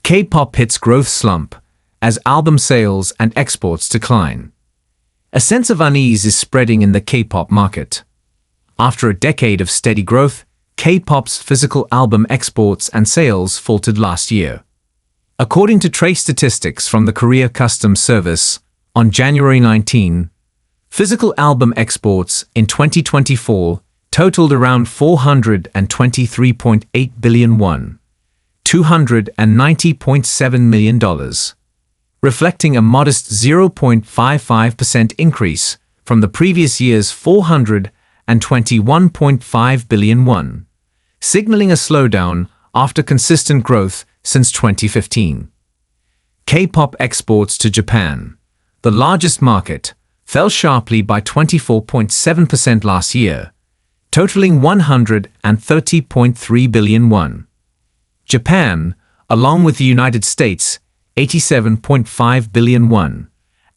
K-pop hits growth slump as album sales and exports decline. A sense of unease is spreading in the K-pop market. After a decade of steady growth, K-pop's physical album exports and sales faltered last year. According to trace statistics from the Korea Customs Service, on January 19, physical album exports in 2024 totaled around 423.8 billion won, $290.7 million, reflecting a modest 0.55% increase from the previous year's 421.5 billion won, signaling a slowdown after consistent growth since 2015. K-pop exports to Japan, the largest market, fell sharply by 24.7% last year, totaling 130.3 billion won. Japan, along with the United States, 87.5 billion won,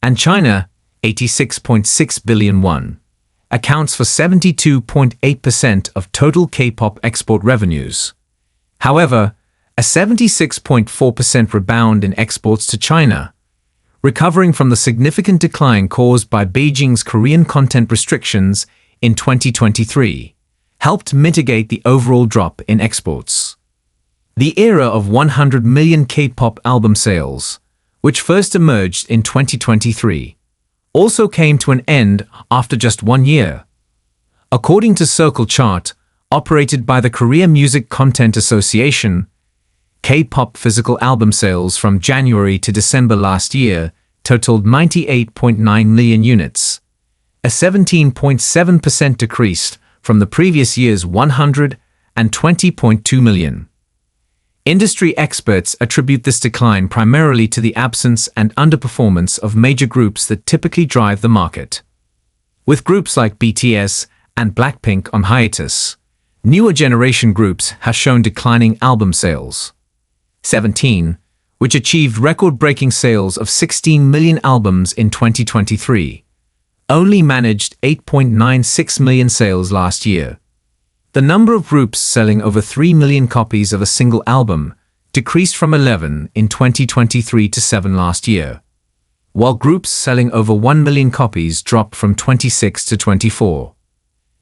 and China, 86.6 billion won, accounts for 72.8% of total K-pop export revenues. However, a 76.4% rebound in exports to China, recovering from the significant decline caused by Beijing's Korean content restrictions in 2023, helped mitigate the overall drop in exports. The era of 100 million K-pop album sales, which first emerged in 2023, also came to an end after just 1 year. According to Circle Chart, operated by the Korea Music Content Association, K-pop physical album sales from January to December last year totaled 98.9 million units, a 17.7% decrease from the previous year's 120.2 million. Industry experts attribute this decline primarily to the absence and underperformance of major groups that typically drive the market. With groups like BTS and Blackpink on hiatus, newer generation groups have shown declining album sales. 17, which achieved record-breaking sales of 16 million albums in 2023, only managed 8.96 million sales last year. The number of groups selling over 3 million copies of a single album decreased from 11 in 2023 to 7 last year, while groups selling over 1 million copies dropped from 26 to 24.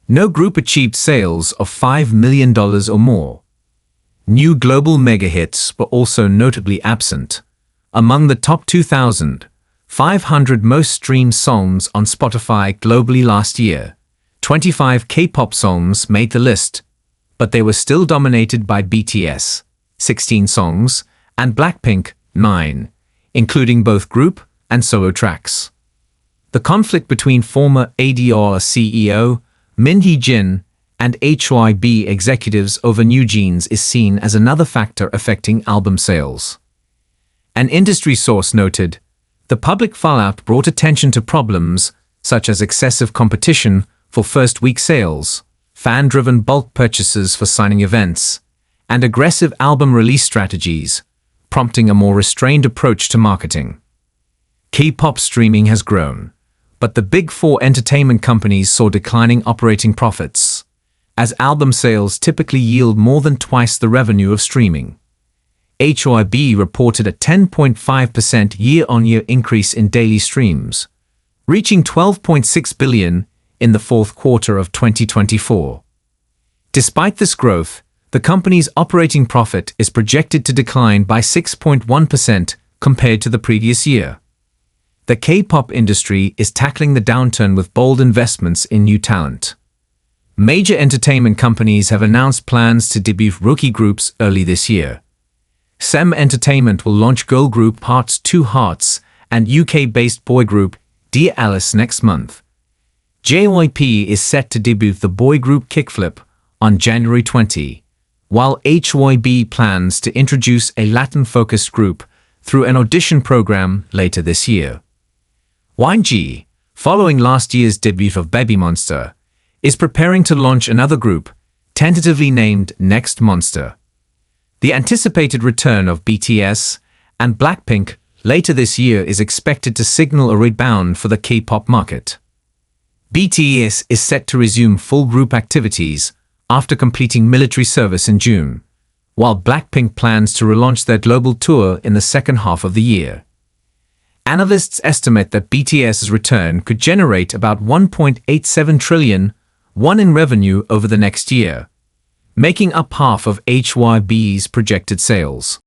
No group achieved sales of $5 million or more. New global mega hits were also notably absent. Among the top 2,500 most streamed songs on Spotify globally last year, 25 K-pop songs made the list, but they were still dominated by BTS, 16 songs, and Blackpink, 9, including both group and solo tracks. The conflict between former ADR CEO Min Hee-jin and HYB executives over New Jeans is seen as another factor affecting album sales. An industry source noted, the public fallout brought attention to problems such as excessive competition for first-week sales, fan-driven bulk purchases for signing events, and aggressive album release strategies, prompting a more restrained approach to marketing. K-pop streaming has grown, but the big four entertainment companies saw declining operating profits, as album sales typically yield more than twice the revenue of streaming. HYB reported a 10.5% year-on-year increase in daily streams, reaching 12.6 billion in the fourth quarter of 2024. Despite this growth, the company's operating profit is projected to decline by 6.1% compared to the previous year. The K-pop industry is tackling the downturn with bold investments in new talent. Major entertainment companies have announced plans to debut rookie groups early this year. SEM Entertainment will launch girl group Hearts 2 Hearts and UK-based boy group Dear Alice next month. JYP is set to debut the boy group Kickflip on January 20, while HYB plans to introduce a Latin-focused group through an audition program later this year. YG, following last year's debut of Baby Monster, is preparing to launch another group, tentatively named Next Monster. The anticipated return of BTS and Blackpink later this year is expected to signal a rebound for the K-pop market. BTS is set to resume full group activities after completing military service in June, while Blackpink plans to relaunch their global tour in the second half of the year. Analysts estimate that BTS's return could generate about 1.87 trillion won in revenue over the next year, making up half of HYB's projected sales.